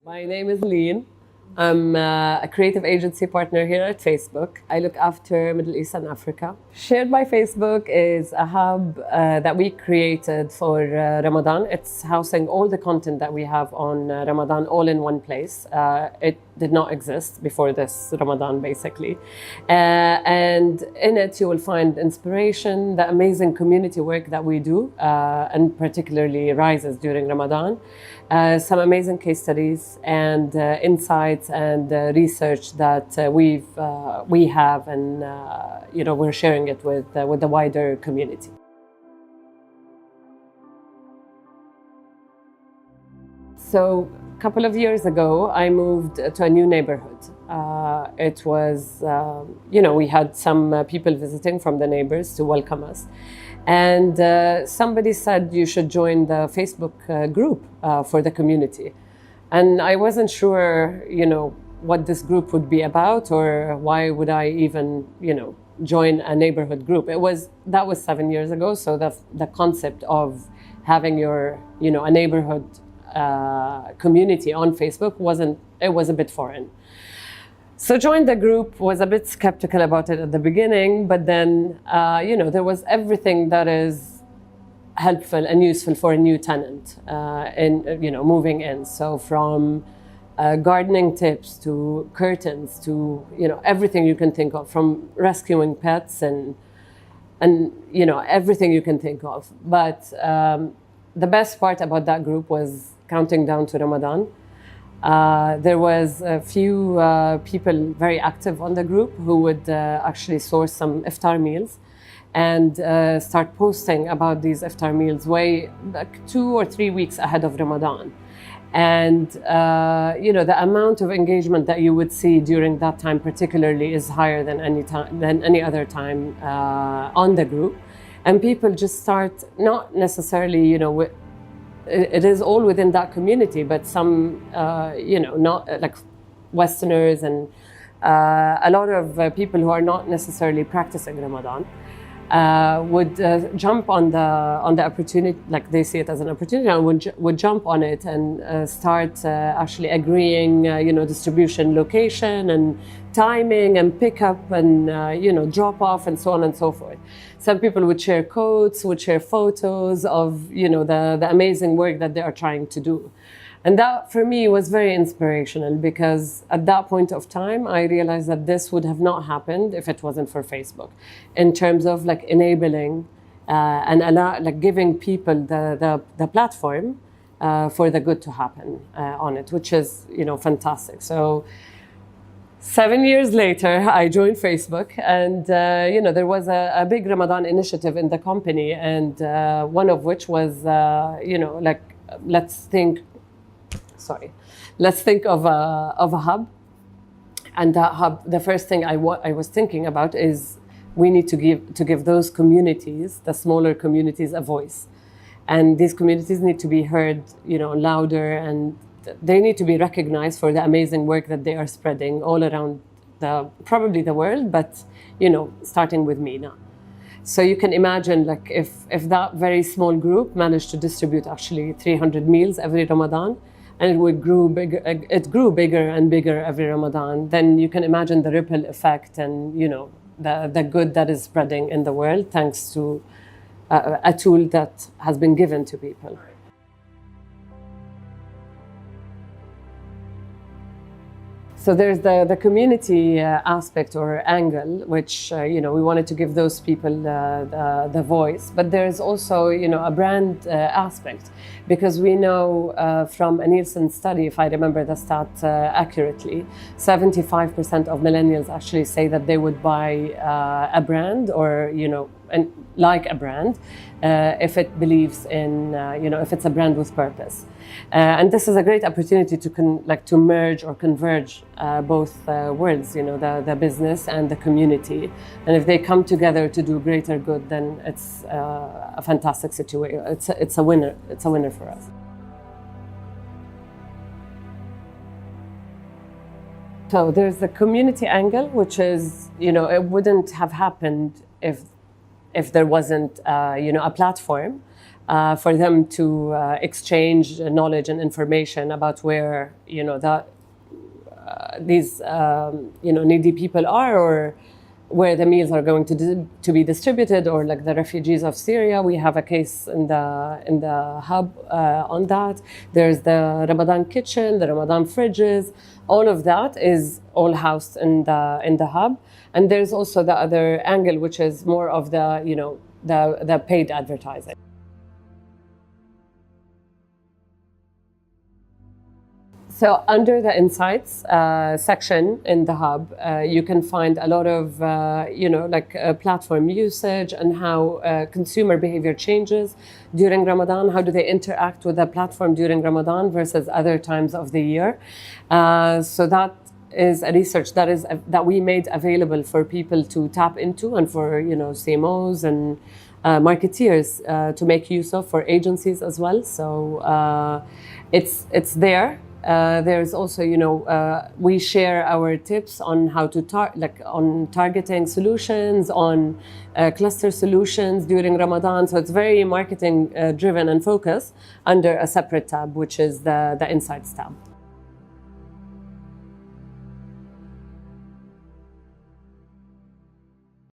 My name is Lean. I'm a creative agency partner here at Facebook. I look after Middle East and Africa. Shared by Facebook is a hub that we created for Ramadan. It's housing all the content that we have on Ramadan all in one place. It did not exist before this Ramadan, basically. And in it, you will find inspiration, the amazing community work that we do, and particularly rises during Ramadan. Some amazing case studies and insights and research that we have, and we're sharing it with the wider community. So a couple of years ago, I moved to a new neighborhood. It was, we had some people visiting from the neighbors to welcome us. And somebody said you should join the Facebook group for the community. And I wasn't sure, what this group would be about, or why would I even, join a neighborhood group. That was 7 years ago. So the concept of having a neighborhood community on Facebook was a bit foreign. So joined the group, was a bit skeptical about it at the beginning, but then, there was everything that is helpful and useful for a new tenant moving in. So from gardening tips to curtains to, everything you can think of, from rescuing pets and everything you can think of. But the best part about that group was counting down to Ramadan. There was a few people very active on the group who would actually source some iftar meals and start posting about these iftar meals way like 2 or 3 weeks ahead of Ramadan. And the amount of engagement that you would see during that time particularly is higher than any other time on the group. And people just start, not necessarily, it is all within that community, but some, not like Westerners and a lot of people who are not necessarily practicing Ramadan would jump on the opportunity, like they see it as an opportunity, and would jump on it and start actually agreeing, distribution, location, and timing, and pickup, and drop off, and so on and so forth. Some people would share quotes, would share photos of the amazing work that they are trying to do. And that for me was very inspirational, because at that point of time, I realized that this would have not happened if it wasn't for Facebook, in terms of like enabling and giving people the platform for the good to happen on it, which is, fantastic. So 7 years later, I joined Facebook, and there was a big Ramadan initiative in the company, and one of which was, let's think of a hub. And that hub, the first thing I was thinking about is we need to give those communities, the smaller communities, a voice. And these communities need to be heard, louder, and they need to be recognized for the amazing work that they are spreading all around probably the world, but, starting with MENA. So you can imagine, like, if that very small group managed to distribute actually 300 meals every Ramadan, and it grew bigger and bigger every Ramadan, then you can imagine the ripple effect and, the good that is spreading in the world, thanks to a tool that has been given to people. So there's the community aspect or angle, which we wanted to give those people the voice. But there's also a brand aspect, because we know from a Nielsen study, if I remember the stat accurately, 75% of millennials actually say that they would buy a brand, or like a brand, if it believes in if it's a brand with purpose. And this is a great opportunity to merge or converge both worlds, the business and the community. And if they come together to do greater good, then it's a fantastic situation. It's a winner. It's a winner for us. So there's the community angle, which is, it wouldn't have happened if if there wasn't, a platform for them to exchange knowledge and information about where, these, needy people are, or where the meals are going to be distributed, or like the refugees of Syria. We have a case in the hub on that. There's the Ramadan kitchen, the Ramadan fridges. All of that is all housed in the hub. And there's also the other angle, which is more of the paid advertising. So under the insights section in the hub, you can find a lot of, platform usage and how consumer behavior changes during Ramadan. How do they interact with the platform during Ramadan versus other times of the year? So that is a research that we made available for people to tap into, and for CMOs and marketeers to make use of, for agencies as well. So it's there. There's also, we share our tips on how to on targeting solutions, on cluster solutions during Ramadan. So it's very marketing driven and focused under a separate tab, which is the Insights tab.